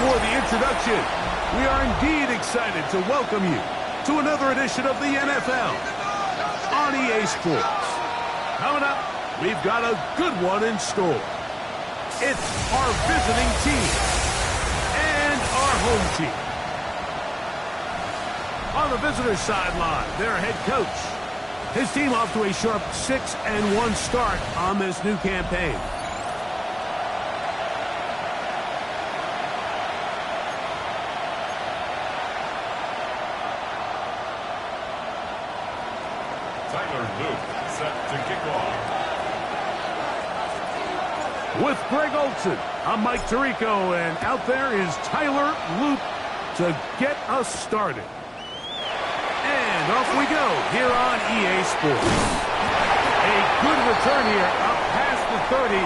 For the introduction. We are indeed excited to welcome you to another edition of the NFL on EA Sports. Coming up, we've got a good one in store. It's our visiting team and our home team. On the visitor sideline, their head coach. His team off to a sharp 6-1 start on this new campaign. With Greg Olson, I'm Mike Tirico, and out there is Tyler Loop to get us started. And off we go here on EA Sports. A good return here, up past the 30,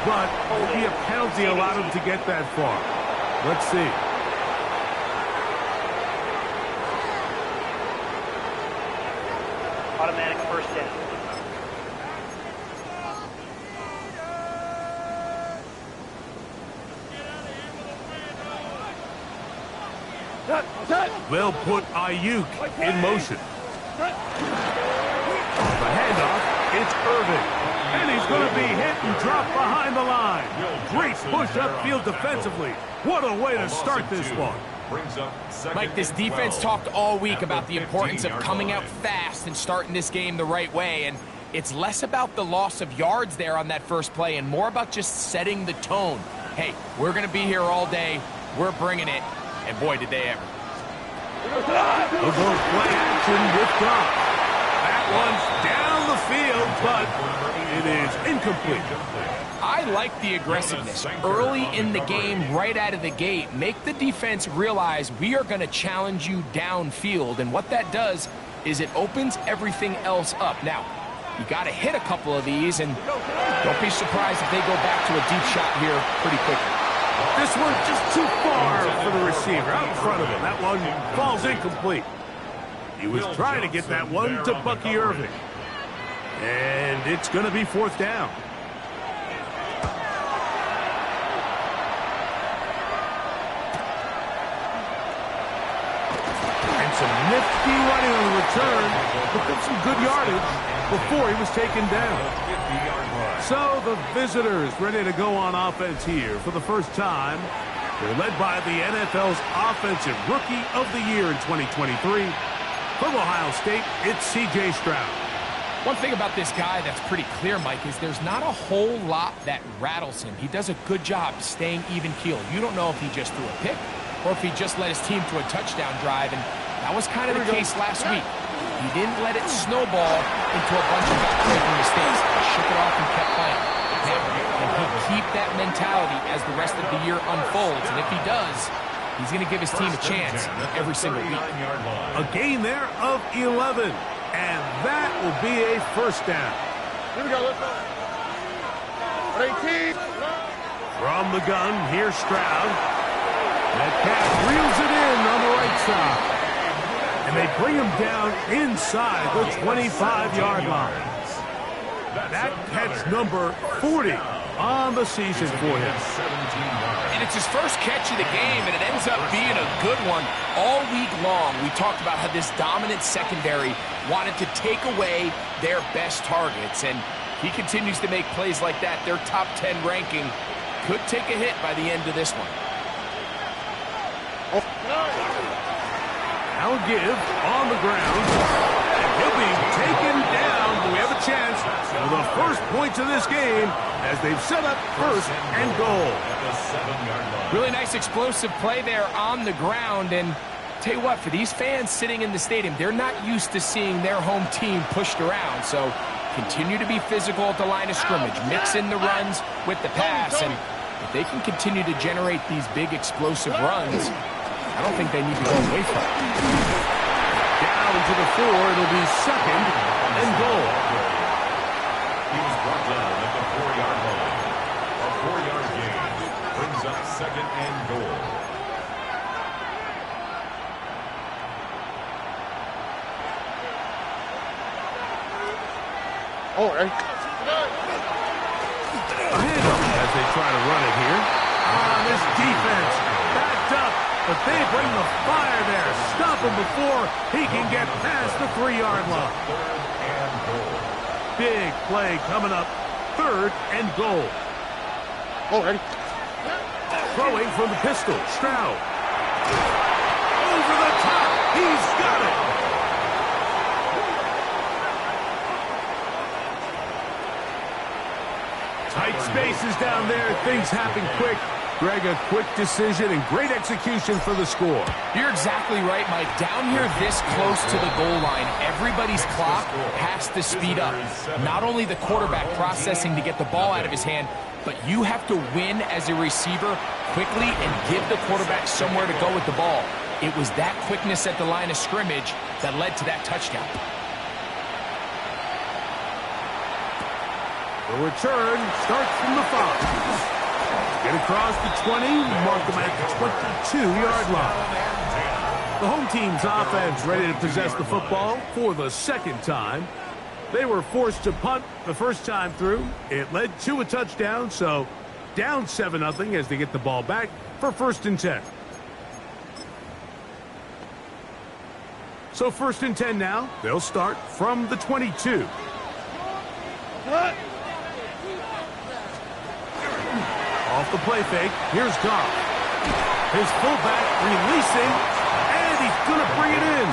but will be a penalty allowed him to get that far. Let's see. Automatic first down. They'll put Ayuk in motion. The handoff, it's Irving. And he's going to be hit and dropped behind the line. Great push upfield defensively. What a way to start this one. Mike, this defense talked all week about the importance of coming out fast and starting this game the right way. And it's less about the loss of yards there on that first play and more about just setting the tone. Hey, we're going to be here all day. We're bringing it. And boy, did they ever. They'll go play action with Goff. That one's down the field, but it is incomplete. I like the aggressiveness early in the game, right out of the gate. Make the defense realize we are going to challenge you downfield, and what that does is it opens everything else up. Now, you got to hit a couple of these, and don't be surprised if they go back to a deep shot here pretty quickly. This one just too far for the receiver, out in front of him. That one falls incomplete. He was trying to get that one to Bucky Irving. And it's going to be fourth down. And some nifty running on the return. Picked up some good yardage before he was taken down. So the visitors ready to go on offense here for the first time. They're led by the NFL's Offensive Rookie of the Year in 2023. From Ohio State, it's C.J. Stroud. One thing about this guy that's pretty clear, Mike, is there's not a whole lot that rattles him. He does a good job staying even-keeled. You don't know if he just threw a pick or if he just led his team to a touchdown drive, and that was kind of the case last week. He didn't let it snowball into a bunch of backbreaking mistakes. He shook it off and kept playing. Now, can he keep that mentality as the rest of the year unfolds? And if he does, he's going to give his team a chance every single week. A gain there of 11, and that will be a first down. Here we go, let's go. 18. From the gun, here's Stroud. Metcalf reels it in on the right side. And they bring him down inside the 25-yard line. That catch number 40 on the season for him. And it's his first catch of the game, and it ends up being a good one. All week long, we talked about how this dominant secondary wanted to take away their best targets, and he continues to make plays like that. Their top 10 ranking could take a hit by the end of this one. Now give on the ground, and he'll be taken down. Do we have a chance for the first points of this game as they've set up first and goal? Really nice explosive play there on the ground, and tell you what, for these fans sitting in the stadium, they're not used to seeing their home team pushed around, so continue to be physical at the line of scrimmage, mix in the runs with the pass, and If they can continue to generate these big explosive runs, I don't think they need to go away from it. Down to the 4, it'll be second and goal. He was brought down at the 4-yard line. A 4-yard gain brings up second and goal. A handoff as they try to run it here. This defense backed up, but they bring the fire there. Stop him before he can get past the 3-yard line. Third and goal. Big play coming up. Third and goal. Throwing from the pistol. Stroud. Over the top. He's got it. Tight spaces down there. Things happen quick. Greg, a quick decision and great execution for the score. You're exactly right, Mike. Down here this close to the goal line, everybody's clock has to speed up. Not only the quarterback processing to get the ball out of his hand, but you have to win as a receiver quickly and give the quarterback somewhere to go with the ball. It was that quickness at the line of scrimmage that led to that touchdown. The return starts from the 5. Get across the 20, mark them at the 22-yard line. The home team's offense ready to possess the football for the second time. They were forced to punt the first time through. It led to a touchdown, so down 7-0 as they get the ball back for 1st and 10. So 1st and 10 now. They'll start from the 22. Off the play fake, here's Goff. His fullback releasing, and he's going to bring it in.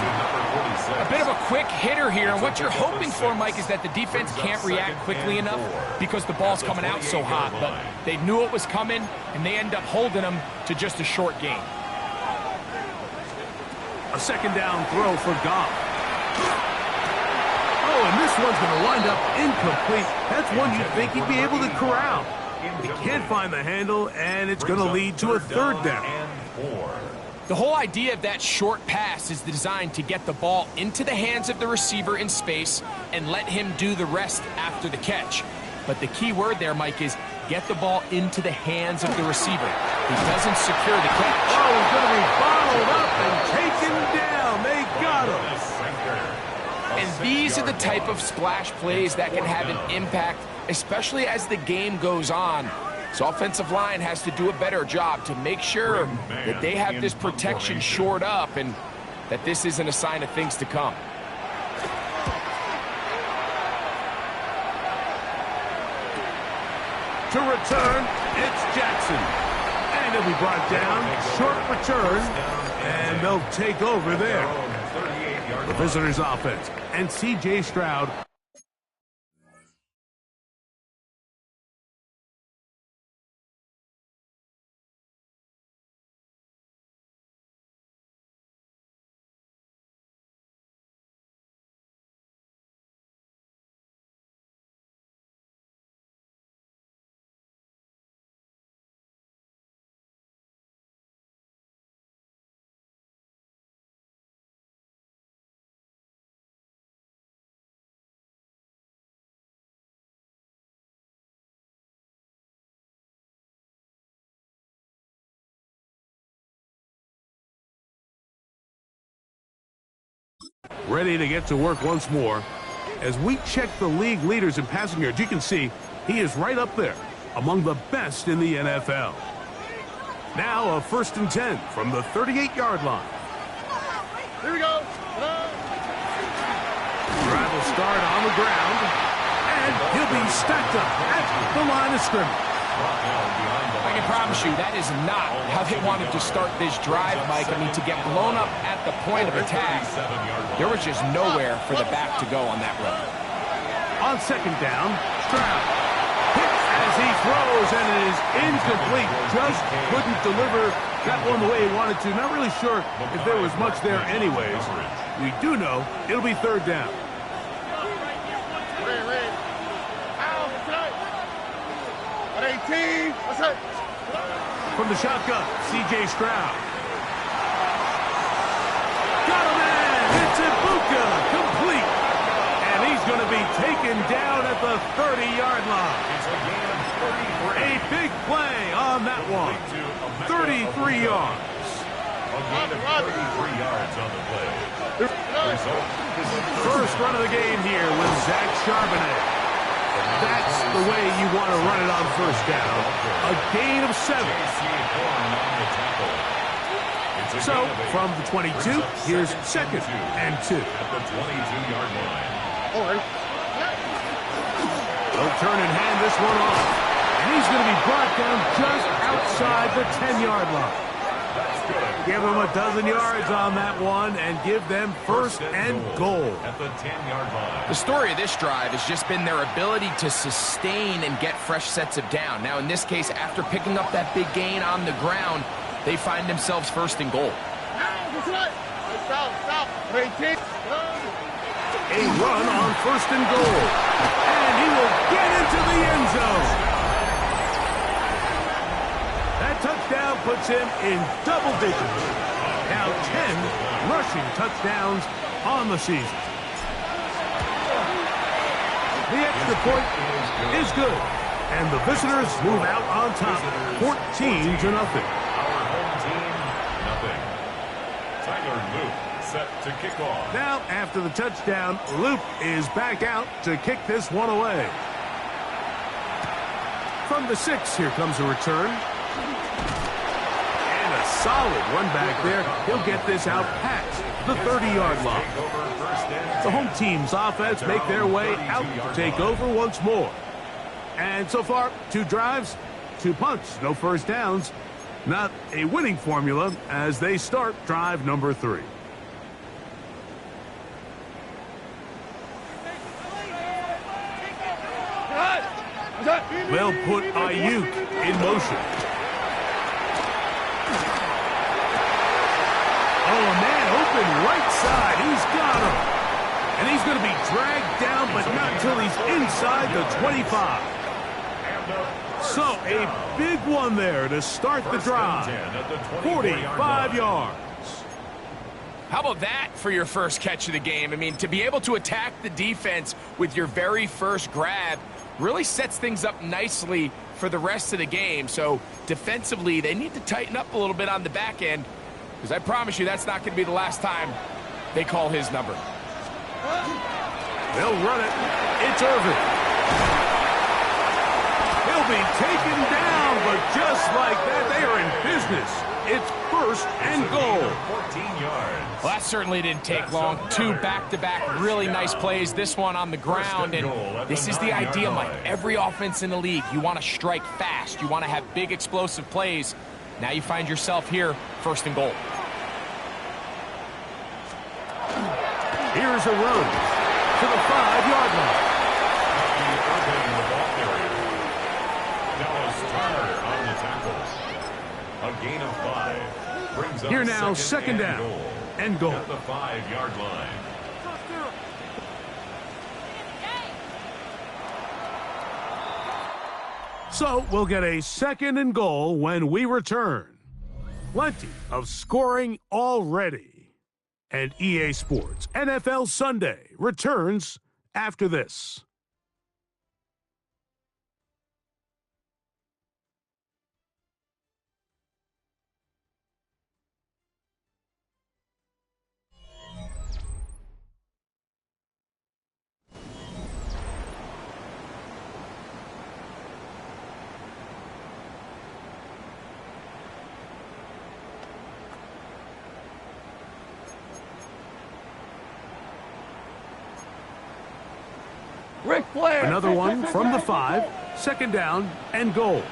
A bit of a quick hitter here, and what you're hoping for, Mike, is that the defense can't react quickly enough because the ball's coming out so hot. But they knew it was coming, and they end up holding them to just a short gain. A 2nd down throw for Goff. Oh, and this one's going to wind up incomplete. That's one you'd think he'd be able to corral. He can't find the handle, and it's going to lead to a 3rd down. The whole idea of that short pass is designed to get the ball into the hands of the receiver in space and let him do the rest after the catch. But the key word there, Mike, is get the ball into the hands of the receiver. He doesn't secure the catch. Oh, he's going to be bottled up and taken down. They got him. And these are the type of splash plays that can have an impact, especially as the game goes on. So offensive line has to do a better job to make sure that they have this protection shored up and that this isn't a sign of things to come. To return, it's Jackson. And he'll be brought down. Short return, and they'll take over there. The visitors' offense and C.J. Stroud. Ready to get to work once more. As we check the league leaders in passing yards, you can see he is right up there among the best in the NFL. Now a 1st and 10 from the 38-yard line. Here we go. Drive will start on the ground, and he'll be stacked up at the line of scrimmage. I can promise you that is not how they wanted to start this drive, Mike. I mean, to get blown up at the point of attack, there was just nowhere for the back to go on that run. On 2nd down, Stroud hits as he throws, and it is incomplete. Just couldn't deliver that one the way he wanted to. Not really sure if there was much there anyways. We do know it'll be 3rd down. At 18, what's that? From the shotgun, C.J. Stroud. Got him in. It's Ibuka. Complete. And he's going to be taken down at the 30-yard line. It's a gain of 33. A big play on that one. 33 yards. A gain of 33 yards on the play. Result is a First run of the game here with Zach Charbonnet. That's the way you want to run it on first down. A gain of 7. So, from the 22, here's 2nd and 2. At the 22-yard line. They'll turn and hand this one off. And he's going to be brought down just outside the 10-yard line. Give them a dozen yards on that one and give them first and goal. At the 10-yard line. The story of this drive has just been their ability to sustain and get fresh sets of down. Now, in this case, after picking up that big gain on the ground, they find themselves first and goal. A run on first and goal. And he will get into the end zone. That touchdown puts him in double digits. Now 10 rushing touchdowns on the season. The extra point is good. And the visitors move out on top, 14-0. Our home team, nothing. Tyler Luke set to kick off. Now, after the touchdown, Luke is back out to kick this one away. From the 6, here comes a return. And a solid one back there. He'll get this out past the 30-yard line. The home team's offense make their way out to take over once more. And so far, 2 drives, 2 punts, no first downs. Not a winning formula as they start drive number 3. They'll put Ayuk in motion. Oh, a man open right side. He's got him. And he's going to be dragged down, but not until he's inside the 25. So, a big one there to start the drive. 45 yards. How about that for your first catch of the game? I mean, to be able to attack the defense with your very first grab really sets things up nicely for the rest of the game. So, defensively, they need to tighten up a little bit on the back end, because I promise you that's not going to be the last time they call his number. They'll run it. It's Irvin. He'll be taken down, but just like that, they are in business. It's first and goal. 14 yards. Well, that certainly didn't take long. 2 back-to-back really nice plays. This one on the ground, and this is the idea, Mike. Every offense in the league, you want to strike fast. You want to have big explosive plays. Now you find yourself here, first and goal. Here's a run to the 5-yard line. A gain of 5. Brings up Here now, second down and goal. At the 5-yard line. So we'll get a second and goal when we return. Plenty of scoring already. And EA Sports NFL Sunday returns after this. Ric Flair. Another one from the 5, second down and goal.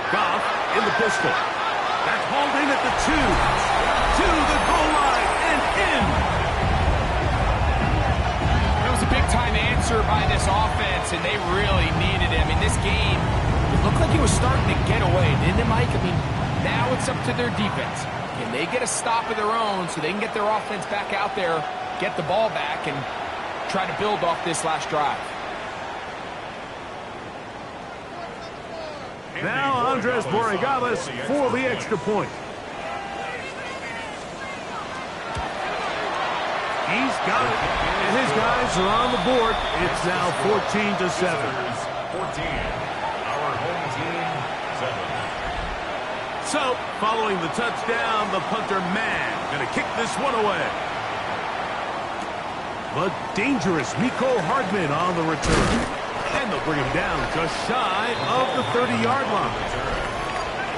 Goff in the pistol. That's hauled in at the 2. To the goal line and in. That was a big-time answer by this offense, and they really needed it. I mean, this game, it looked like it was starting to get away, didn't it, Mike? I mean, now it's up to their defense. Can they get a stop of their own so they can get their offense back out there, get the ball back, and try to build off this last drive? Now Andres Borregales for the extra point. He's got it, and his guys are on the board. It's now 14-7. 14. Our home team, 7. So, following the touchdown, the punter man going to kick this one away. But dangerous Miko Hardman on the return. And they'll bring him down just shy of the 30-yard line.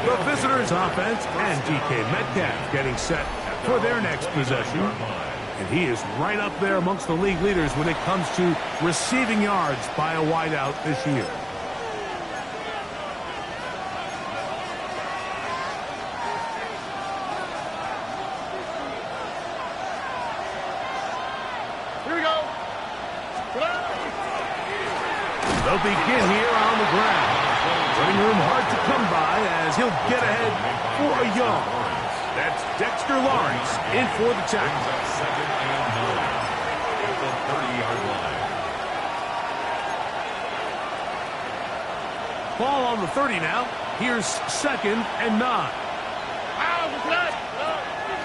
The visitors' offense and DK Metcalf getting set for their next possession. And he is right up there amongst the league leaders when it comes to receiving yards by a wideout this year. Here we go. They'll begin here on the ground. Running room hard to come by as he'll get ahead for a yard. That's Dexter Lawrence in for the tackle. Second and 9 at the 30-yard line. Ball on the 30 now. Here's second and 9.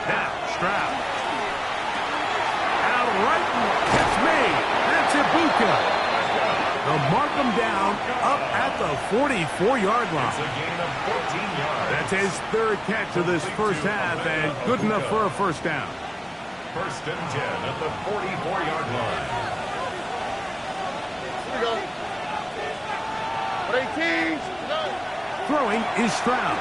Now Stroud. Out right. That's made. That's Ibuka. They'll mark him down up at the 44-yard line. It's a gain of 14 yards. That's his third catch of this first half, and good enough for a first down. First and 10 at the 44-yard line. Here we go. 18. Throwing is Stroud.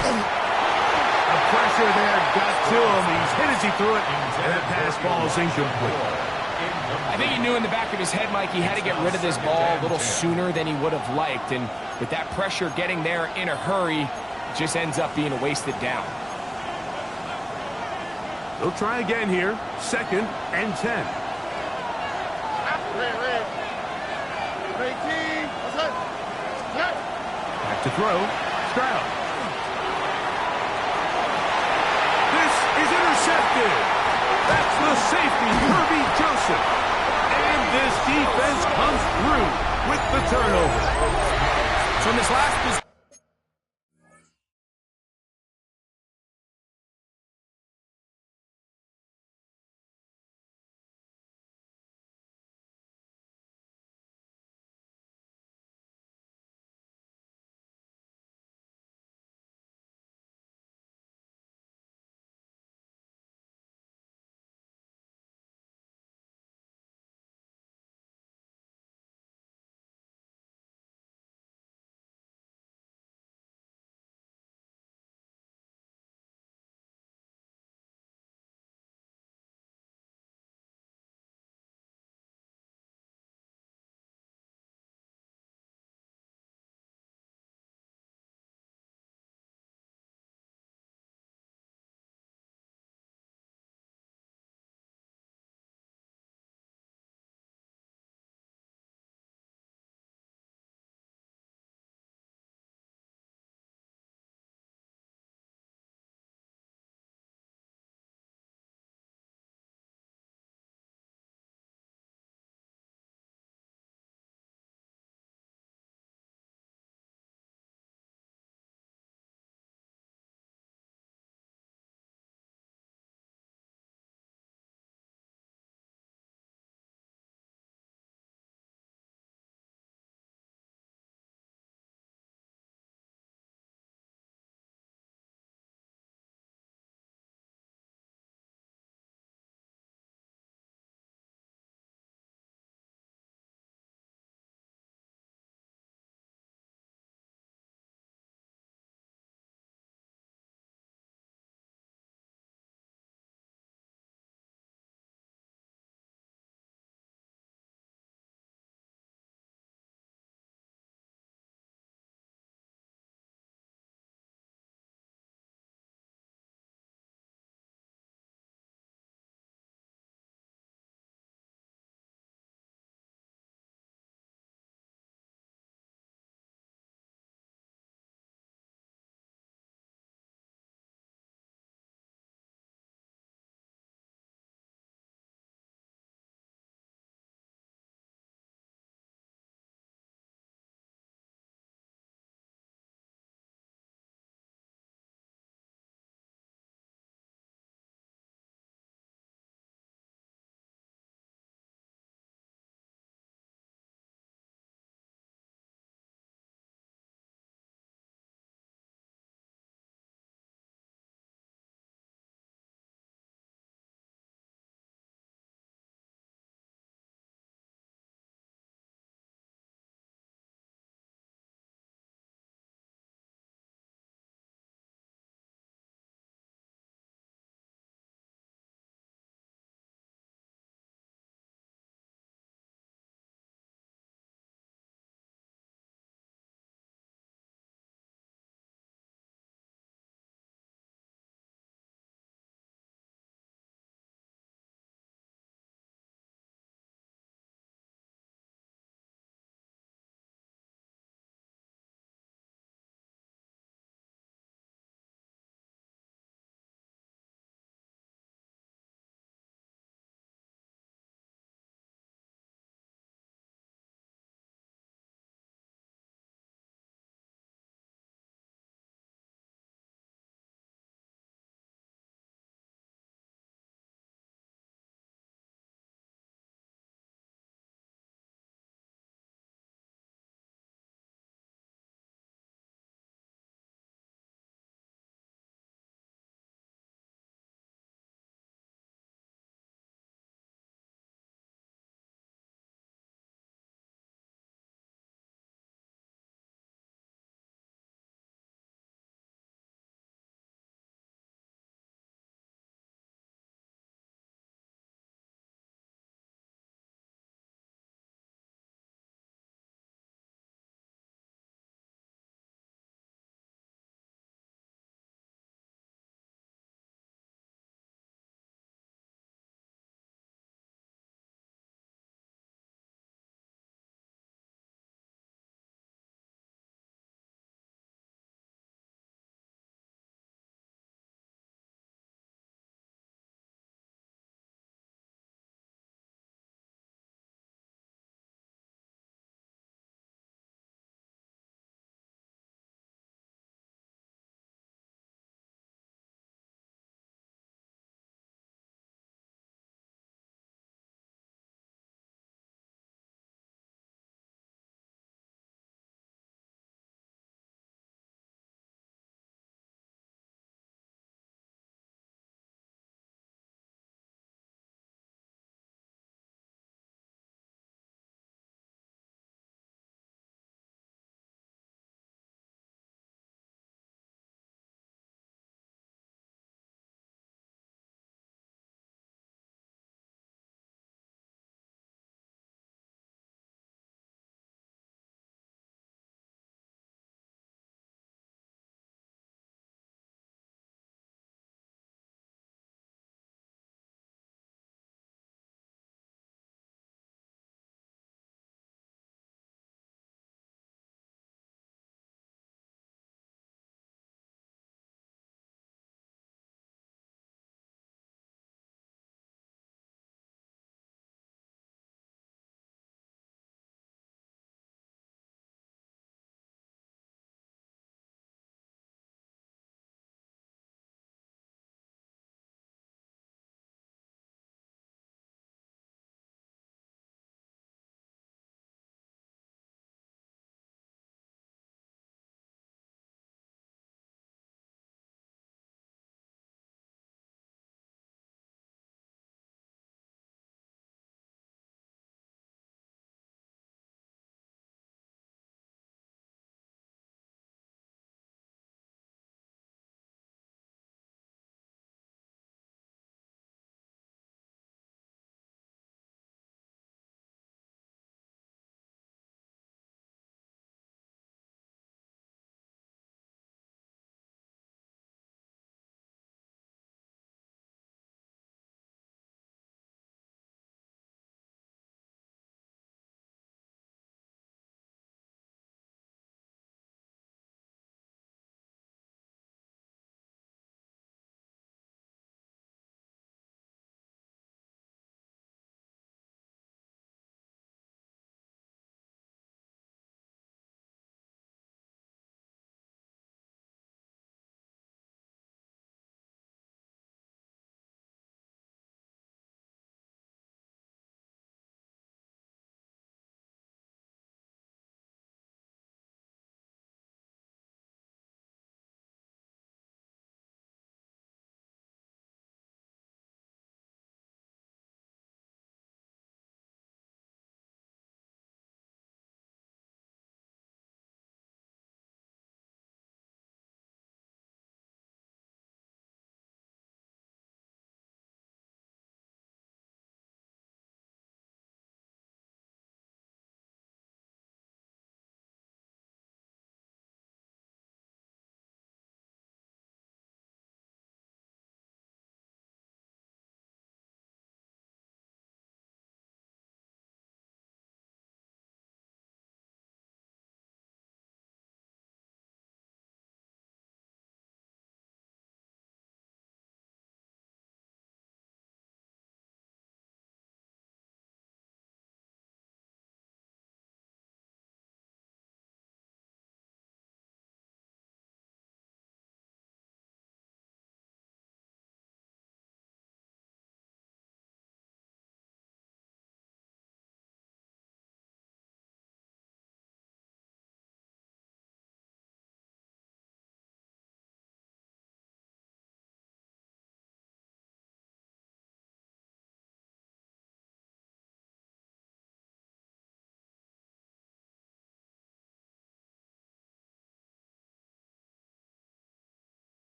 The pressure there got to him. He's hit as he threw it, and that pass ball is incomplete. I think he knew in the back of his head, Mike, he had to get rid of this ball a little sooner than he would have liked. And with that pressure getting there in a hurry, it just ends up being a wasted down. They'll try again here. Second and 10. Red. 18. What's that? Back to throw. Stroud. This is intercepted. That's the safety, Kirby Joseph. And this defense comes through with the turnover. So in this last position,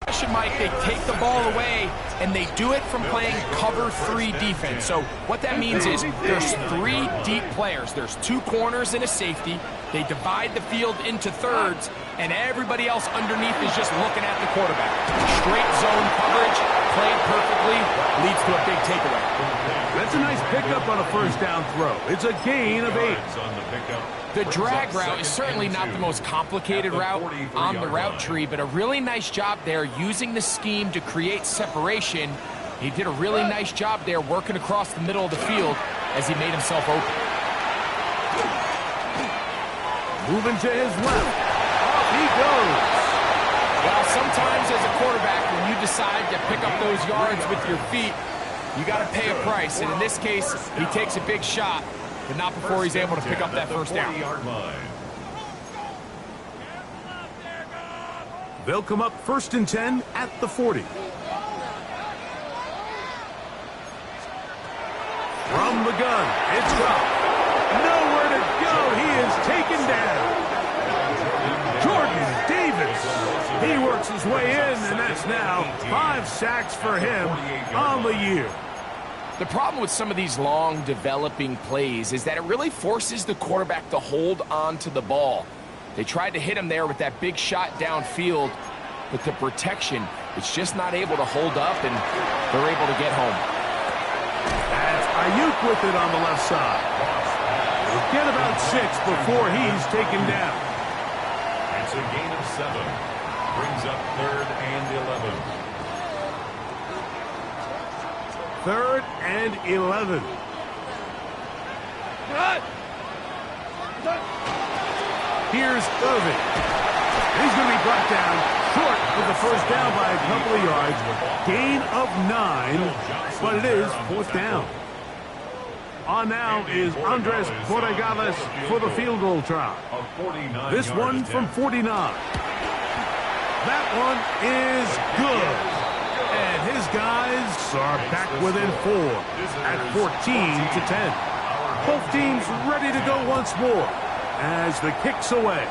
Mike, they take the ball away, and they do it from playing cover 3 defense. So what that means is there's 3 deep players. There's 2 corners and a safety. They divide the field into thirds, and everybody else underneath is just looking at the quarterback. Straight zone coverage, played perfectly, leads to a big takeaway. That's a nice pickup on a first down throw. It's a gain of 8. The drag route is certainly not the most complicated route on the route tree, but a really nice job there using the scheme to create separation. He did a really nice job there working across the middle of the field as he made himself open. Moving to his left. Off he goes. Well, sometimes as a quarterback, when you decide to pick up those yards with your feet, you got to pay a price. And in this case, he takes a big shot, but not before he's able to pick up that first down. They'll come up 1st and 10 at the 40. From the gun, it's dropped. Nowhere to go. He is taken down. Jordan Davis. He works his way in, and that's now 5 sacks for him on the year. The problem with some of these long developing plays is that it really forces the quarterback to hold on to the ball. They tried to hit him there with that big shot downfield, but the protection, it's just not able to hold up, and they're able to get home. That's Ayuk with it on the left side. He'll get about 6 before he's taken down. It's a gain of 7. Brings up 3rd and 11. 3rd and 11. Here's Irving. He's going to be brought down short for the first down by a couple of yards. Gain of 9, but it is 4th down. On now is Andres Borregales for the field goal try. This one from 49. That one is good. And his guys are back within 4 at 14 to 10. Both teams ready to go once more as the kick's away.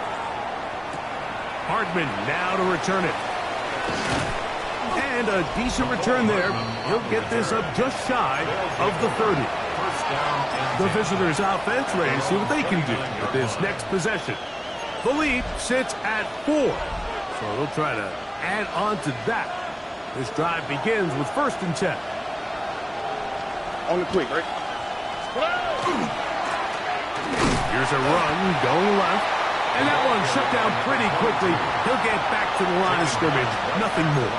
Hardman now to return it. And a decent return there. He'll get this up just shy of the 30. The visitors' offense ready to see what they can do with this next possession. The lead sits at 4. So they'll try to add on to that. This drive begins with 1st and 10. On the quick, right? Here's a run going left. And that one shut down pretty quickly. He'll get back to the line of scrimmage. Nothing more.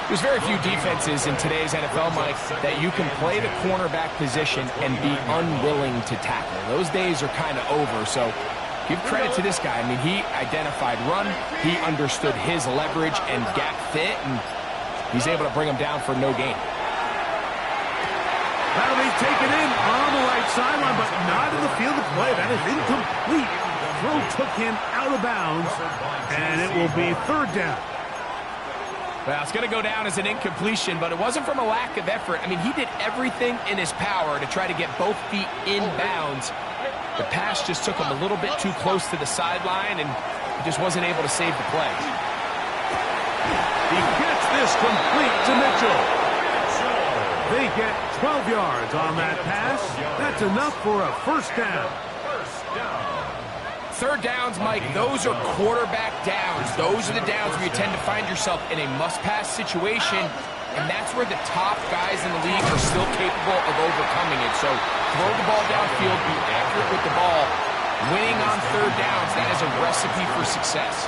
There's very few defenses in today's NFL, Mike, that you can play the cornerback position and be unwilling to tackle. Those days are kind of over, so give credit to this guy. I mean, he identified run, he understood his leverage and gap fit, and he's able to bring him down for no gain. That'll be taken in on the right sideline, but not in the field of play. That is incomplete. Throw took him out of bounds, and it will be 3rd down. Well, it's going to go down as an incompletion, but it wasn't from a lack of effort. I mean, he did everything in his power to try to get both feet in bounds. The pass just took him a little bit too close to the sideline, and he just wasn't able to save the play. He gets this complete to Mitchell. They get 12 yards on that pass. That's enough for a 1st down. 3rd downs, Mike, those are quarterback downs. Those are the downs where you tend to find yourself in a must-pass situation, and that's where the top guys in the league are still capable of overcoming it. So throw the ball downfield, be accurate with the ball. Winning on 3rd downs, that is a recipe for success.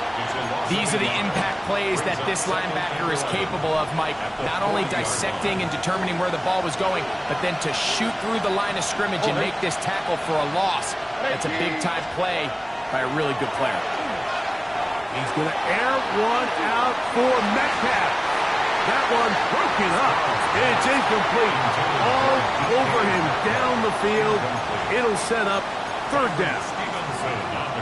These are the impact plays that this linebacker is capable of, Mike. Not only dissecting and determining where the ball was going, but then to shoot through the line of scrimmage and make this tackle for a loss. That's a big-time play by a really good player. He's going to air one out for Metcalf. That one broken up. It's incomplete. All over him down the field. It'll set up 3rd down.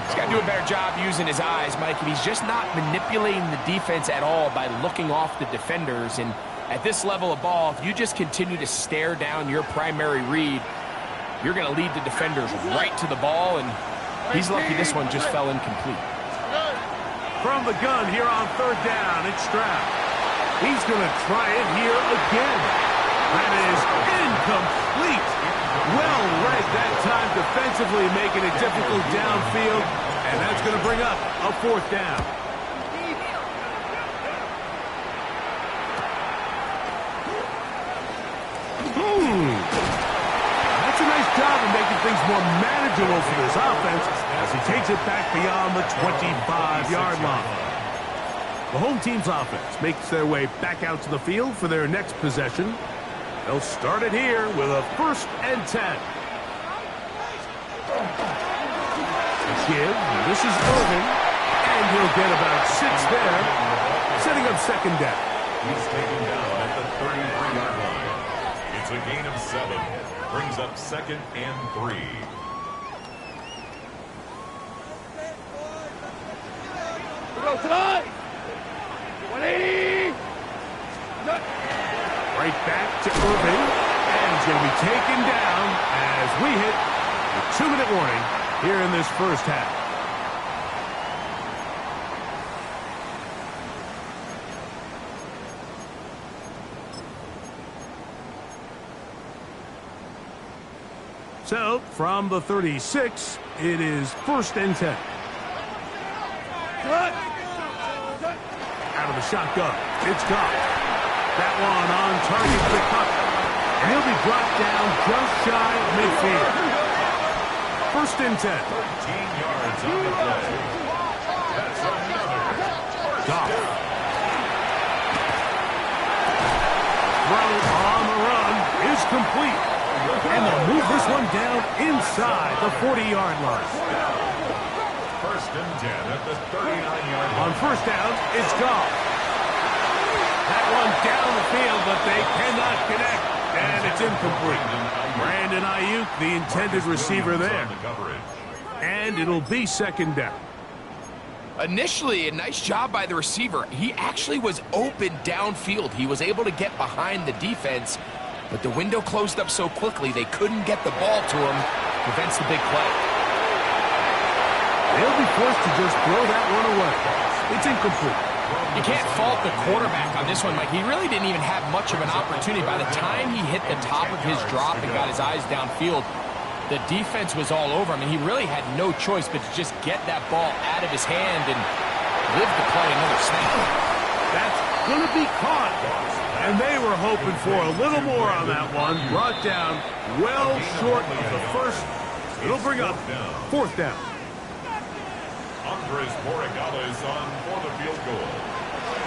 He's got to do a better job using his eyes, Mike, and he's just not manipulating the defense at all by looking off the defenders. And at this level of ball, if you just continue to stare down your primary read, you're going to lead the defenders right to the ball, and he's lucky this one just fell incomplete. from the gun here on third down. It's Stroud. He's going to try it here again. That is incomplete. Well read that time defensively, making it difficult downfield. And that's going to bring up a fourth down. That's a nice job of making things more manageable for this offense as he takes it back beyond the 25-yard line. The home team's offense makes their way back out to the field for their next possession. They'll start it here with a 1st and 10. Give. This is Irvin, and he'll get about 6 there, setting up 2nd down. He's taken down at the 33-yard line. It's a gain of 7. Brings up 2nd and 3. Go tonight. 180. Right back to Irvin, and he's going to be taken down as we hit the 2-minute warning here in this first half. So, from the 36, it is 1st and 10. Out of the shotgun, it's Goff. That one on target for Cup. And he'll be brought down just shy of midfield. 1st and 10. 13 yards on the play. That's another. Goff. Throw on the run is complete. And they'll move this one down inside the 40-yard line. 1st and 10 at the 39-yard line. On 1st down, it's Goff. That one down the field, but they cannot connect. And it's incomplete. Brandon Ayuk, the intended receiver there. And it'll be 2nd down. Initially, a nice job by the receiver. He actually was open downfield. He was able to get behind the defense, but the window closed up so quickly they couldn't get the ball to him. Prevents the big play. They'll be forced to just throw that one away. It's incomplete. You can't fault the quarterback on this one, Mike. He really didn't even have much of an opportunity. By the time he hit the top of his drop and got his eyes downfield, the defense was all over him, and he really had no choice but to just get that ball out of his hand and live to play another snap. That's going to be caught. And they were hoping for a little more on that one. Brought down well short of the first. It'll bring up 4th down. Andres Borregales on for the field goal.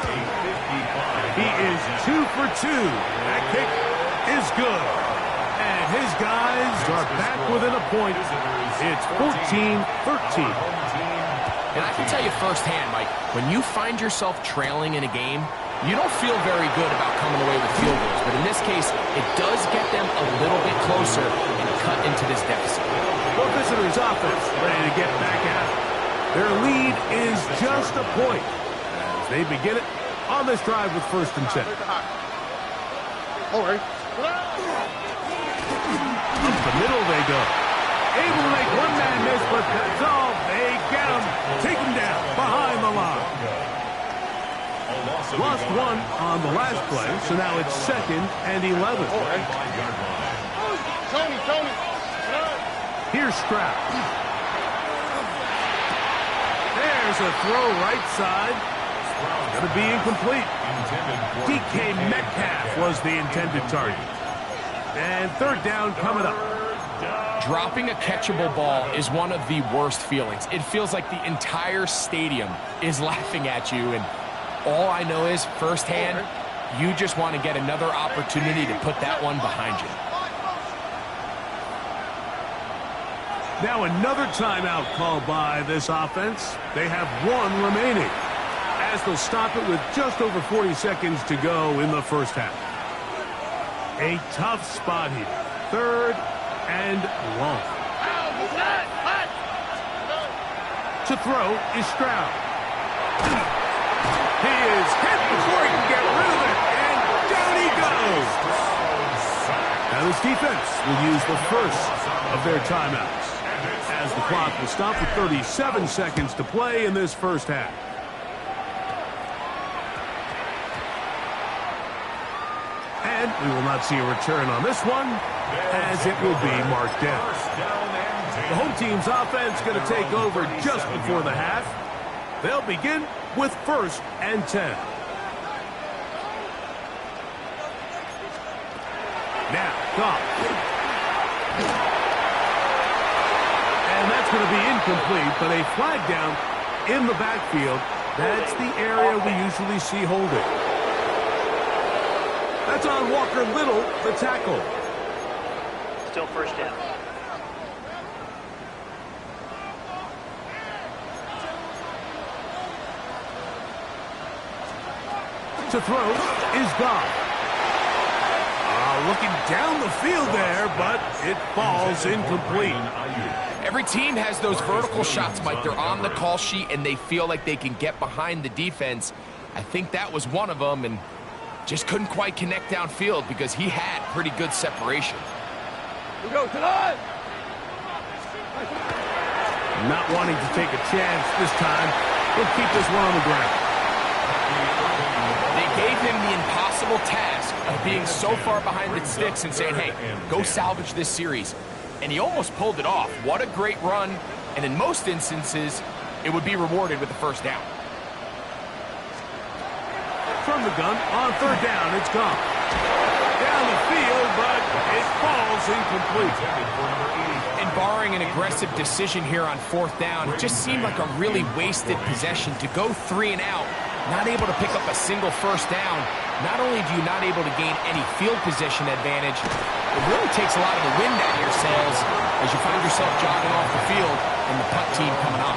A 55. He is 2 for 2. That kick is good. And his guys are back within a point. It's 14-13. And I can tell you firsthand, Mike, when you find yourself trailing in a game, you don't feel very good about coming away with field goals. But in this case, it does get them a little bit closer and cut into this deficit. The visitors' offense ready to get back at it. Their lead is just a point as they begin it on this drive with 1st and 10. All right. Up the middle they go. Able to make one man miss, but that's all. They get him. Take him down behind the line. Lost one on the last play, so now it's 2nd and 11. Tony. Here's Stroud. There's a throw right side. Going to be incomplete. DK Metcalf was the intended target. And 3rd down coming up. Dropping a catchable ball is one of the worst feelings. It feels like the entire stadium is laughing at you, and all I know is firsthand, you just want to get another opportunity to put that one behind you. Now another timeout called by this offense. They have 1 remaining as they'll stop it with just over 40 seconds to go in the first half. A tough spot here. 3rd and long. To throw is Stroud. He is hit before he can get rid of it, and down he goes. Now this defense will use the first of their timeouts as the clock will stop with 37 seconds to play in this first half. And we will not see a return on this one, as it will be marked down. The home team's offense going to take over just before the half. They'll begin with 1st and 10. Now, Goff. And that's going to be incomplete, but a flag down in the backfield. That's the area we usually see holding. That's on Walker Little, the tackle. Still 1st down. To throw is Goff. Looking down the field there, but it falls incomplete. Every team has those vertical shots, Mike. They're on the call sheet, and they feel like they can get behind the defense. I think that was one of them, and just couldn't quite connect downfield because he had pretty good separation. We go tonight. Not wanting to take a chance this time. He'll keep this one on the ground. They gave him the impossible task of being so far behind the sticks and saying, hey, go salvage this series. And he almost pulled it off. What a great run. And in most instances, it would be rewarded with the 1st down. From the gun, on 3rd down, it's gone. Down the field, but it falls incomplete. And barring an aggressive decision here on 4th down, it just seemed like a really wasted possession to go 3 and out, not able to pick up a single 1st down. Not only do you not able to gain any field position advantage, it really takes a lot of the wind out of your sails as you find yourself jogging off the field and the punt team coming on.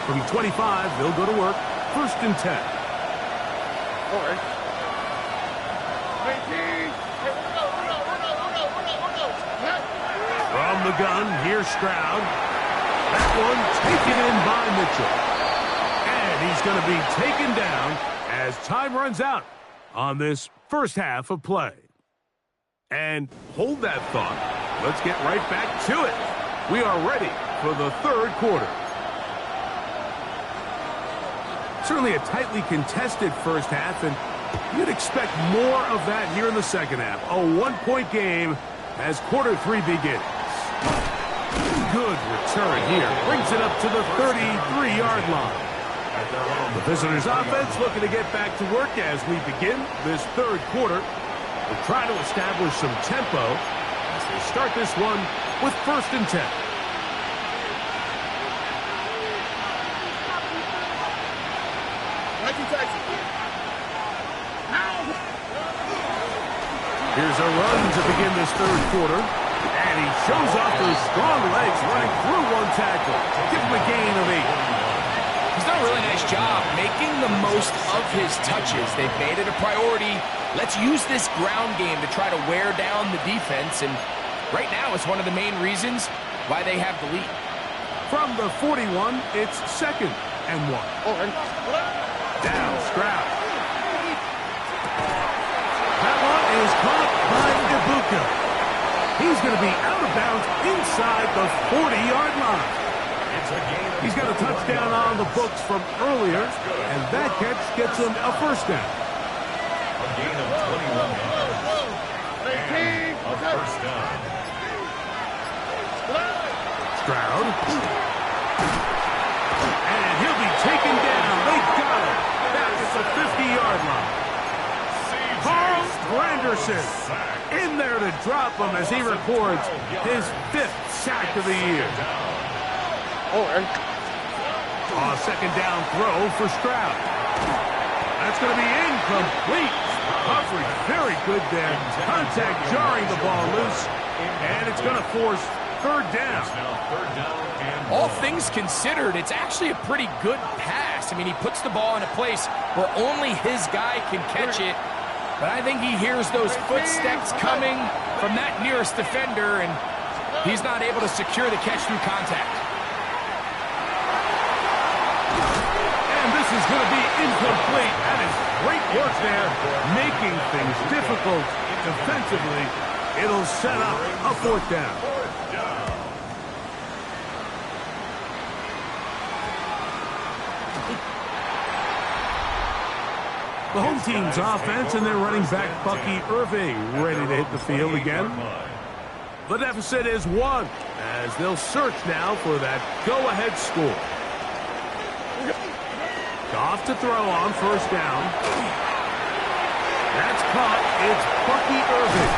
From 25, they'll go to work. 1st and 10. All right. 19. From the gun, here's Stroud. That one taken in by Mitchell. And he's going to be taken down as time runs out on this 1st half of play. And hold that thought. Let's get right back to it. We are ready for the 3rd quarter. Certainly a tightly contested 1st half, and you'd expect more of that here in the 2nd half. A 1-point game as quarter 3 begins. Good return here. Brings it up to the 33-yard line. The visitors' offense looking to get back to work as we begin this 3rd quarter. We're trying to establish some tempo as they start this one with 1st and 10. Here's a run to begin this 3rd quarter. And he shows off those strong legs running through one tackle. Give him a gain of 8. He's done a really nice job making the most of his touches. They've made it a priority. Let's use this ground game to try to wear down the defense. And right now, it's one of the main reasons why they have the lead. From the 41, it's 2nd and 1. All right. Down, Stroud. That one is caught by Ibuka. He's going to be out of bounds inside the 40-yard line. He's got a touchdown on the books from earlier, and that catch gets him a 1st down. A gain of 21 yards. And a 1st down. Stroud. And he'll be taken down. They got him. Back at the 50-yard line. Carl Granderson in there to drop him as he records his 5th sack of the year. All right. A 2nd down throw for Stroud. That's going to be incomplete. Coverage very good there. Contact jarring the ball loose. And it's going to force 3rd down. All things considered, it's actually a pretty good pass. I mean, he puts the ball in a place where only his guy can catch it. But I think he hears those footsteps coming from that nearest defender, and he's not able to secure the catch through contact. And this is going to be incomplete. That is great work there, making things difficult defensively. It'll set up a 4th down. The home team's offense, and their running back, Bucky Irving, ready to hit the field again. The deficit is 1, as they'll search now for that go-ahead score. Goff to throw on first down. That's caught. It's Bucky Irving.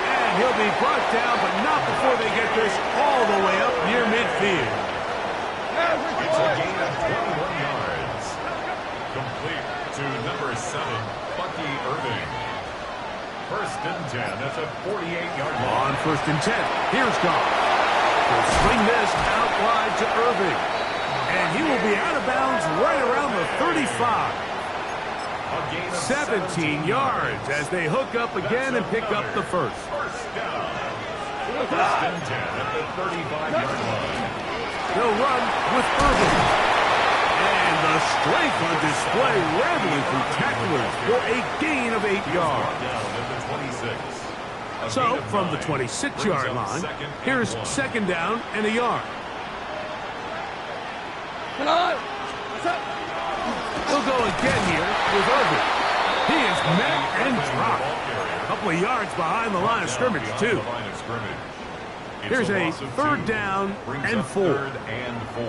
And he'll be brought down, but not before they get this all the way up near midfield. It's a gain of 21 yards. Complete to number 7, Bucky Irving. First and 10 at the 48-yard line. On first and 10, here's Goff. He'll swing this out wide to Irving. And he will be out of bounds right around the 35. 17 yards as they hook up again and pick up the first. First down. First and 10 at the 35-yard line. They'll run with Irving. And the strength on display, rattling through tacklers for a gain of 8 yards. Down at the 26. So, from the 26-yard line, here's second down and a yard. We'll go again here with Irving. He is met and dropped. A couple of yards behind the line of scrimmage, too. Here's a third down and 4. Third and 4.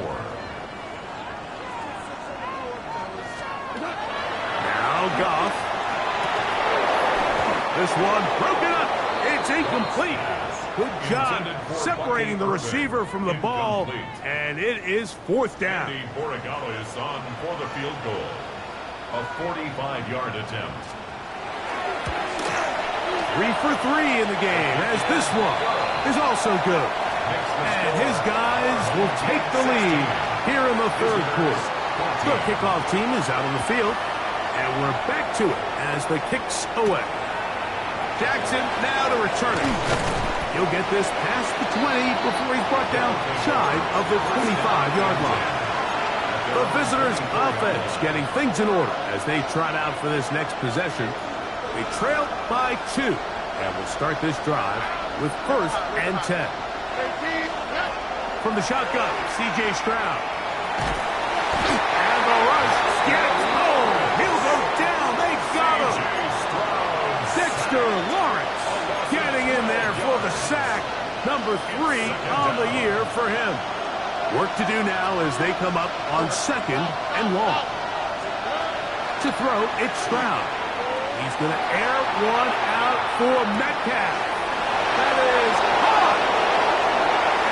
Now Goff. This one broken up. It's incomplete. Good job separating the receiver from the ball, and it is fourth down. Andy Borregales on for the field goal. A 45-yard attempt. 3 for 3 in the game, as this one is also good. And his guys will take the lead here in the third quarter. The kickoff team is out on the field, and we're back to it as the kick's away. Jackson now to return it. He'll get this past the 20 before he's brought down shy of the 25-yard line. The visitors' offense getting things in order as they trot out for this next possession. They trail by 2, and will start this drive with first and 10. From the shotgun, C.J. Stroud. And the rush gets home. He'll go down. They got him. Dexter Lawrence getting in there for the sack. Number 3 on the year for him. Work to do now as they come up on second and long. To throw, it's Stroud. He's going to air one out for Metcalf. That is hot.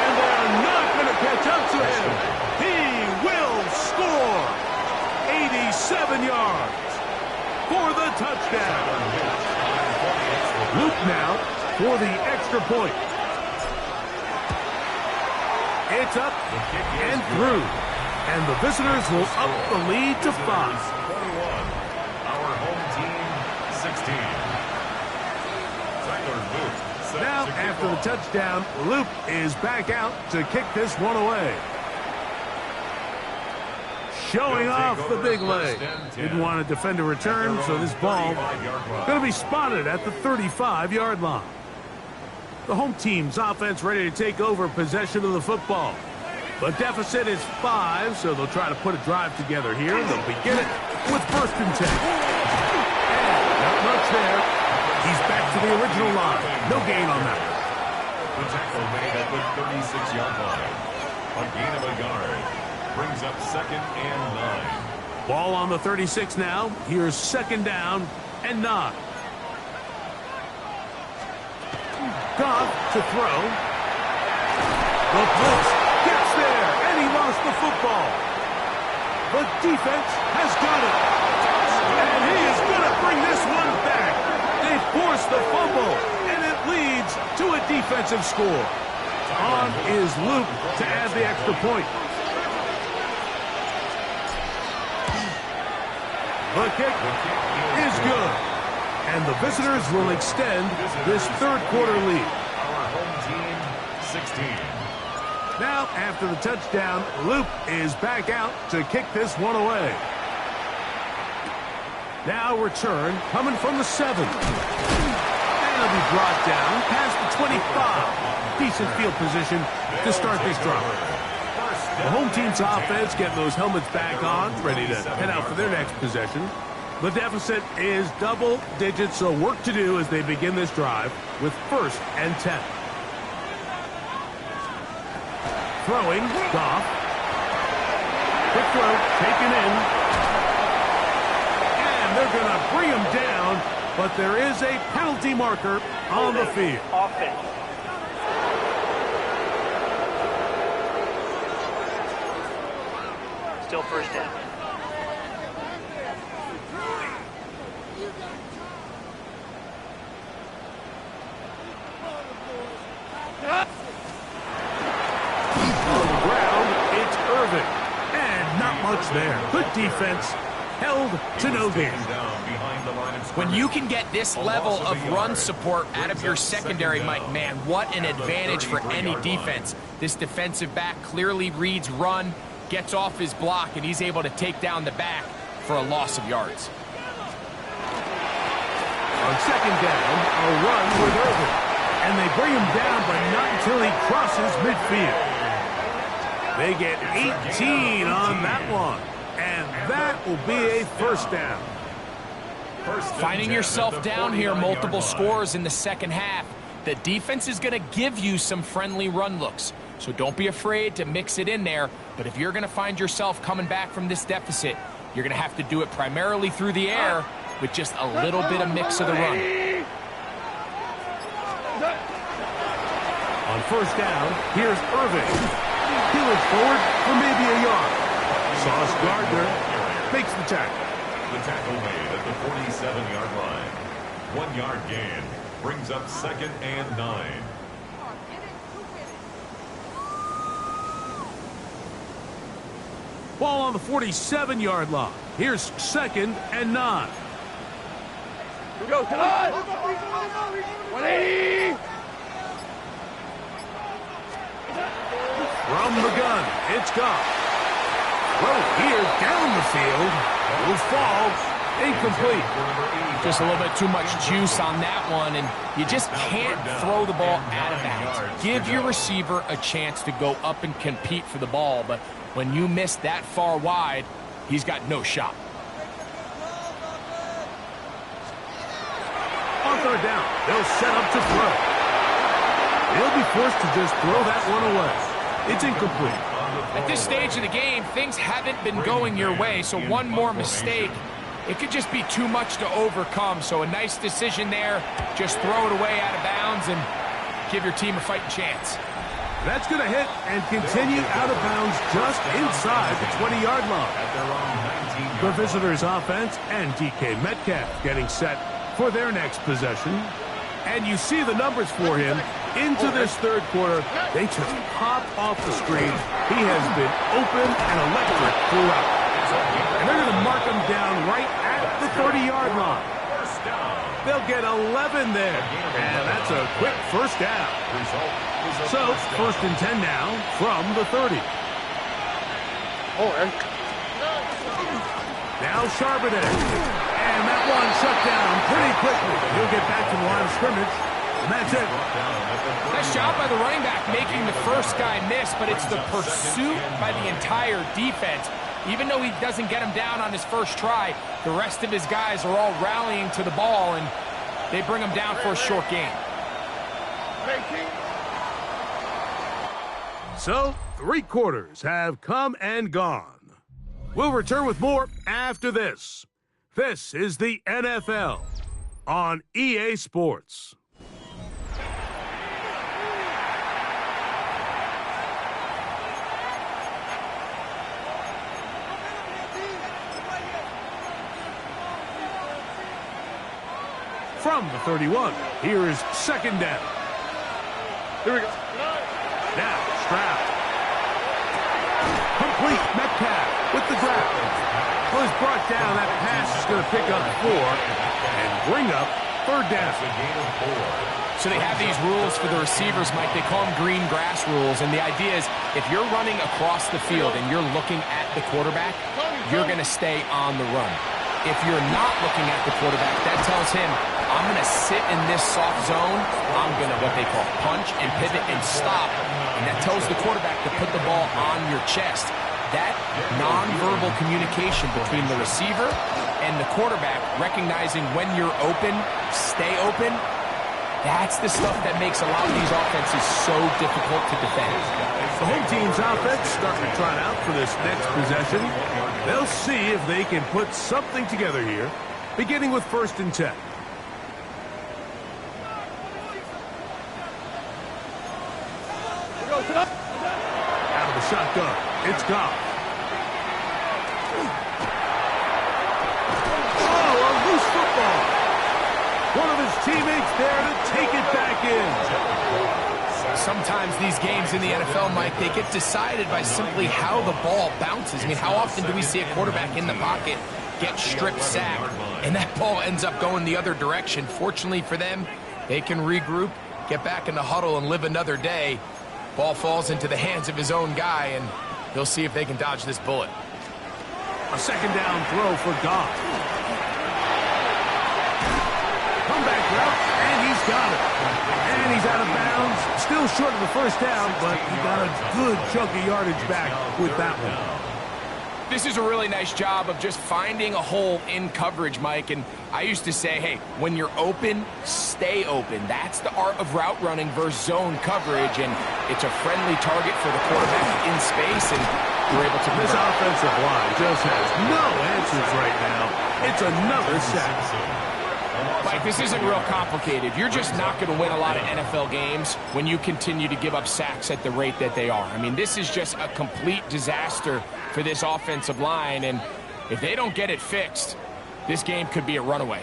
And they're not going to catch up to him. He will score. 87 yards for the touchdown. Luke now for the extra point. It's up and through. And the visitors will up the lead to 5. 21. Our home team, 16. Tyler Luke. Now, after the touchdown, Luke is back out to kick this one away. Showing off the big leg. Didn't want to defend a return, so this ball going to be spotted at the 35-yard line. The home team's offense ready to take over possession of the football. The deficit is 5, so they'll try to put a drive together here. They'll begin it with first and 10. And not much there. He's back to the original line. No gain on that. The tackle made at the 36-yard line. A gain of a yard. Brings up second and 9. Ball on the 36 now. Here's second down and 9. Goff to throw. The blitz gets there, and he lost the football. The defense has got it. And he is going to bring this one back. They force the fumble, and it leads to a defensive score. On is Luke to add the extra point. The kick is good. And the visitors will extend this third quarter lead. Our home team, 16. Now, after the touchdown, Luke is back out to kick this one away. Now return coming from the 7. And it'll be brought down past the 25. Decent field position to start this drive. The home team's offense getting those helmets back on, ready to head out for their next possession. The deficit is double digits, so work to do as they begin this drive with 1st and 10. Throwing, Goff. Quick throw, taken in. And they're going to bring him down, but there is a penalty marker on the field. Offense. Still 1st down. On the ground, it's Irving. And not much there. Good defense. Held to no gain. When you can get this level of run support out of your secondary, Mike, man, what an advantage for any defense. This defensive back clearly reads run, gets off his block, and he's able to take down the back for a loss of yards. On 2nd down, a run with Irving. And they bring him down, but not until he crosses midfield. They get 18 on that one. And that will be a 1st down. Finding yourself down here, multiple scores in the 2nd half. The defense is going to give you some friendly run looks. So don't be afraid to mix it in there. But if you're going to find yourself coming back from this deficit, you're going to have to do it primarily through the air with just a little bit of mix of the run. On 1st down, here's Irving. Peeling forward for maybe a yard. Sauce Gardner makes the tackle. The tackle made at the 47-yard line. 1 yard gain brings up 2nd and 9. Ball on the 47-yard line. Here's 2nd and 9. Here we go. Come on. 180. From the gun, it's Goff. Well, here down the field will fall incomplete. Just a little bit too much juice on that one, and you just can't throw the ball out of bounds. Give your receiver a chance to go up and compete for the ball, but when you miss that far wide, he's got no shot. On 3rd down, they'll set up to throw. They'll be forced to just throw that one away. It's incomplete. At this stage of the game, things haven't been going your way, so one more mistake, it could just be too much to overcome. So a nice decision there. Just throw it away out of bounds and give your team a fighting chance. That's going to hit and continue out of bounds just inside the 20-yard line. The visitors' offense and DK Metcalf getting set for their next possession. And you see the numbers for him into this 3rd quarter. They just pop off the screen. He has been open and electric throughout. And they're going to mark him down right at the 30-yard line. They'll get 11 there. And that's a quick 1st down. So, 1st and 10 now from the 30. Now Charbonnet. And that one shut down pretty quickly. He'll get back to the line of scrimmage. And that's it. Nice job by the running back making the first guy miss, but it's the pursuit by the entire defense. Even though he doesn't get him down on his first try, the rest of his guys are all rallying to the ball, and they bring him down for a short gain. So, 3 quarters have come and gone. We'll return with more after this. This is the NFL on EA Sports. From the 31, here is 2nd down. Here we go. Now, Stroud. Complete. Metcalf with the grab. Well, he's brought down. That pass is going to pick up 4 and bring up 3rd down. So they have these rules for the receivers, Mike. They call them green grass rules. And the idea is if you're running across the field and you're looking at the quarterback, you're going to stay on the run. If you're not looking at the quarterback, that tells him, I'm going to sit in this soft zone. I'm going to, what they call, punch and pivot and stop. And that tells the quarterback to put the ball on your chest. That nonverbal communication between the receiver And the quarterback recognizing when you're open, stay open, that's the stuff that makes a lot of these offenses so difficult to defend. The home team's offense starting to trot out for this next possession. They'll see if they can put something together here, beginning with 1st and 10. Out of the shotgun, it's Goff. Oh, a loose football. One of his teammates there to take it back in. Sometimes these games in the NFL, Mike, they get decided by simply how the ball bounces. I mean, how often do we see a quarterback in the pocket get strip sacked, and that ball ends up going the other direction? Fortunately for them, they can regroup, get back in the huddle, and live another day. Ball falls into the hands of his own guy, and they'll see if they can dodge this bullet. A 2nd down throw for Goff. Comeback route, and he's got it. And he's out of bounds. Still short of the 1st down, but he got a good chunk of yardage back with that one. This is a really nice job of just finding a hole in coverage, Mike. And I used to say, hey, when you're open, stay open. That's the art of route running versus zone coverage. And it's a friendly target for the quarterback in space, and we're able to... This offensive line just has no answers right now. It's another sack. Mike, this isn't real complicated. You're just not going to win a lot of NFL games when you continue to give up sacks at the rate that they are. I mean, this is just a complete disaster for this offensive line, and if they don't get it fixed, this game could be a runaway.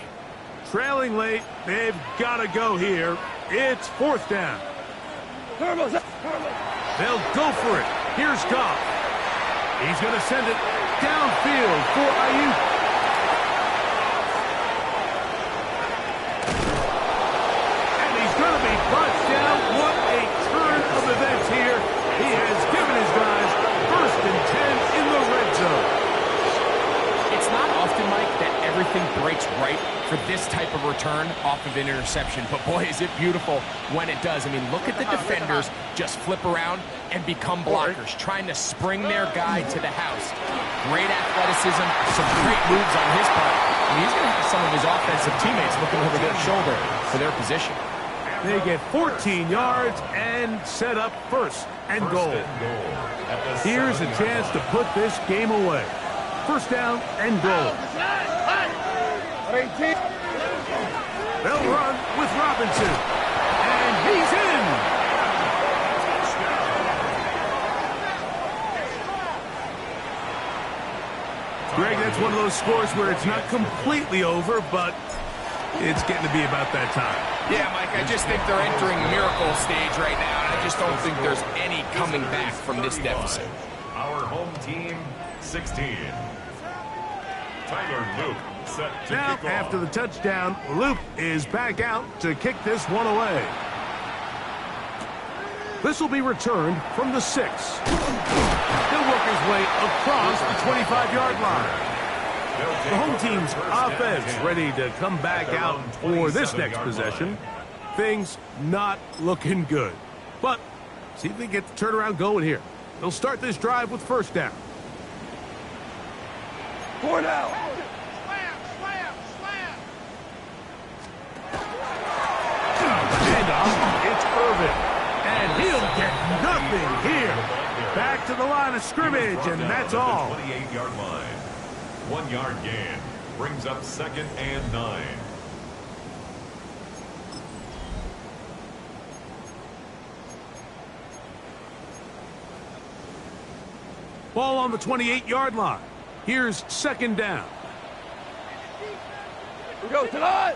Trailing late, they've got to go here. It's 4th down. They'll go for it. Here's Goff. He's going to send it downfield for Ayuk. Brought down. What a turn of events here. He has given his guys 1st and 10 in the red zone. It's not often, Mike, that everything breaks right for this type of return off of an interception. But boy, is it beautiful when it does. I mean, look at the defenders just flip around and become blockers, trying to spring their guy to the house. Great athleticism, some great moves on his part. I mean, he's going to have some of his offensive teammates looking over their shoulder for their position. They get 14 yards and set up 1st and goal. Here's a chance to put this game away. 1st down and goal. They'll run with Robinson. And he's in. Greg, that's one of those scores where it's not completely over, but it's getting to be about that time. Yeah, Mike, I just think they're entering miracle stage right now, and I just don't think there's any coming back from this deficit. Our home team, 16. Tyler Luke set to now, kick off. After the touchdown, Luke is back out to kick this one away. This will be returned from the 6. He'll work his way across the 25-yard line. The home team's offense ready to come back out for this next possession. Things not looking good. But see if they get the turnaround going here. They'll start this drive with 1st down. 4 down. Handoff. It's Irvin. And he'll get nothing here. Back to the line of scrimmage, and that's all. 28-yard line. 1 yard gain brings up 2nd and 9. Ball on the 28-yard line. Here's 2nd down. We go tonight.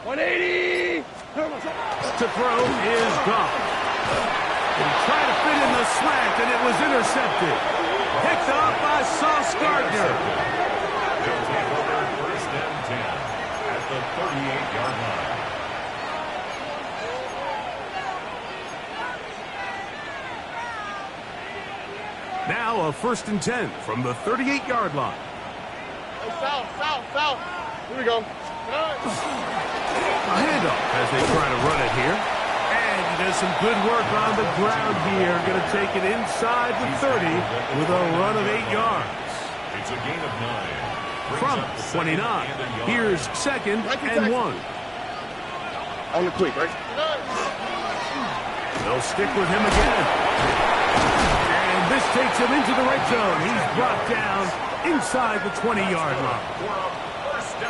180. To throw is Goff. He tried to fit in the slant, and it was intercepted. Picked up by Sauce Gardner. They'll take over 1st and 10 at the 38-yard line. Now a 1st and 10 from the 38-yard line. South. Here we go. A handoff as they try to run it here. And he does some good work on the ground here. Going to take it inside the 30 with a run of 8 yards. It's a gain of 9. from the 29. Here's second and 1. On the quick, right? They'll stick with him again. And this takes him into the red zone. He's brought down inside the 20-yard line.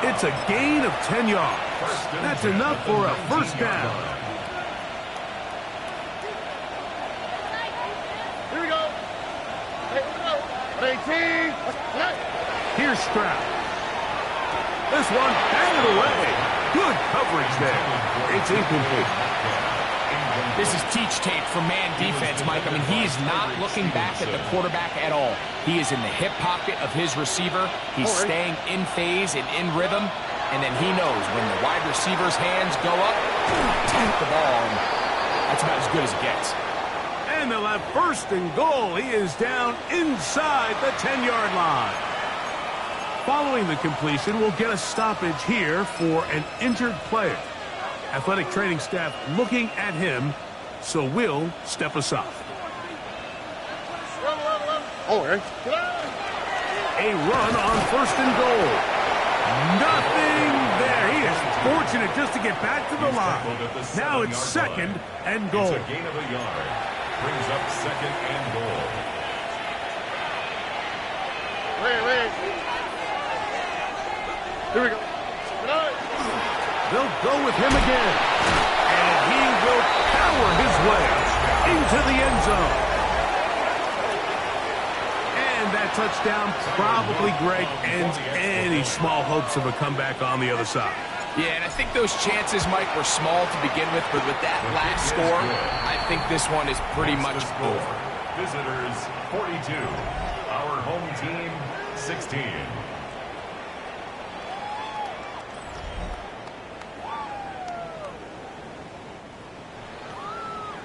It's a gain of 10 yards. That's enough for a first down. Here we go. Hey, here we go. 18. Here's Stroud. This one batted away. Good coverage there. It's incomplete. This is teach tape for man defense, Mike. I mean, he is not looking back at the quarterback at all. He is in the hip pocket of his receiver. He's staying in phase and in rhythm. And then he knows when the wide receiver's hands go up, tap the ball. And that's about as good as it gets. And they'll have first and goal. He is down inside the 10-yard line. Following the completion, we'll get a stoppage here for an injured player. Athletic training staff looking at him, so we'll step aside. Oh, right. A run on first and goal. Nothing there. He is fortunate just to get back to the line. Now it's second and goal. It's a gain of a yard. Brings up second and goal. Wait. Here we go. They'll go with him again. And he will power his way into the end zone. And that touchdown probably, Greg, ends any small hopes of a comeback on the other side. Yeah, and I think those chances, Mike, were small to begin with, but with that last score, I think this one is pretty much over. Visitors 42. Our home team 16.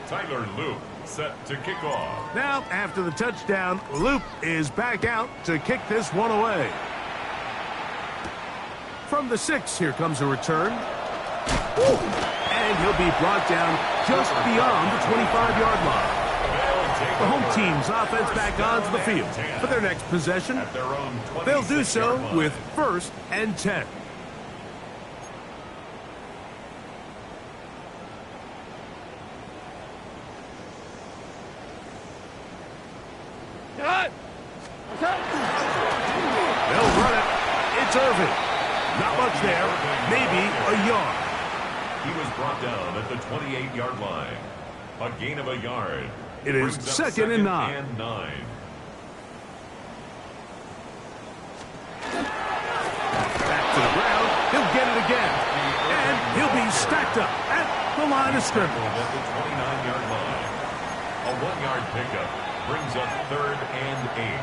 Tyler Loop set to kick off. Now, after the touchdown, Loop is back out to kick this one away. From the 6, here comes a return. And he'll be brought down just beyond the 25-yard line. The home team's offense back onto the field for their next possession. They'll do so with first and 10. They'll run it. It's Irvin. Not much there. Maybe a yard. He was brought down at the 28-yard line. A gain of a yard. It is second and 9. Back to the ground. He'll get it again. And he'll be stacked up at the line of scrimmage. At the 29-yard line. A 1-yard pickup brings up third and 8.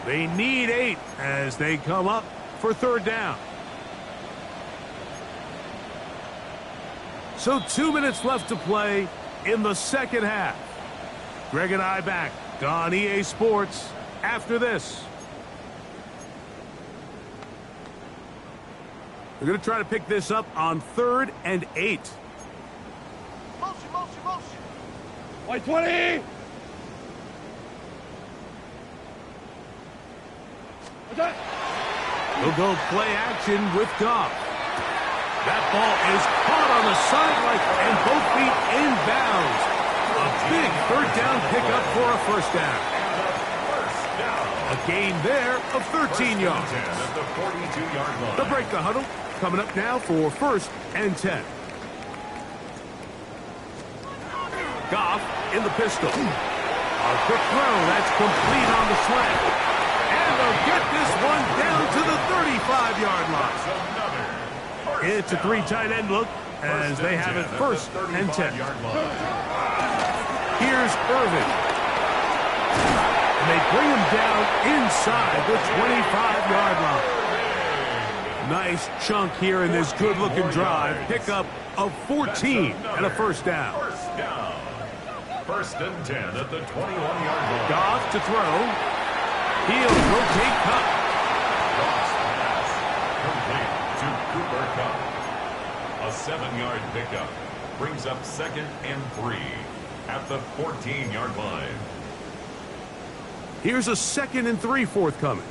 They need 8 as they come up for third down. So 2 minutes left to play in the second half. Greg and I back on EA Sports after this. We're going to try to pick this up on third and 8. Motion. White 20. He'll go play action with Goff. That ball is caught on the sideline and both feet inbounds. A big third down pickup for a first down. A gain there of 13 yards. At the 42-yard line. The break the huddle coming up now for first and 10. Goff in the pistol. A quick throw that's complete on the slant. And they'll get this one down to the 35-yard line. It's a 3 tight end look as they have it first and 10. Here's Irvin. And they bring him down inside the 25-yard line. Nice chunk here in this good-looking drive. Pickup of 14 and a first down. First and 10 at the 21-yard line. Goff to throw. He'll rotate Cup. Goff's pass complete to Cooper Cup. A 7-yard pickup brings up second and 3 at the 14-yard line. Here's a 2nd and 3 forthcoming.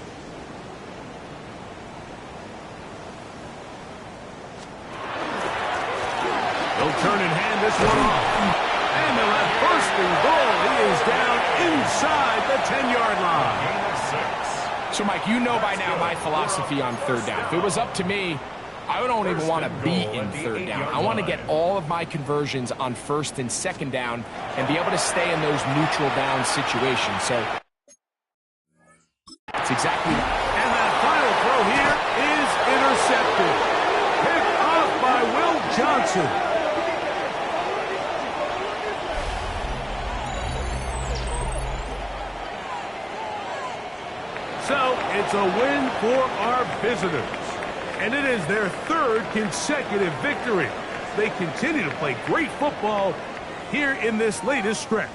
They'll turn and hand this one off. And they'll have 1st and goal. He is down inside the 10-yard line. Gain of 6. So, Mike, you know by now my philosophy on 3rd down. If it was up to me, I don't even want to be in 3rd down. I want to get all of my conversions on 1st and 2nd down and be able to stay in those neutral down situations. So that's exactly that. And that final throw here is intercepted. Picked off by Will Johnson. So it's a win for our visitors. And it is their 3rd consecutive victory. They continue to play great football here in this latest stretch.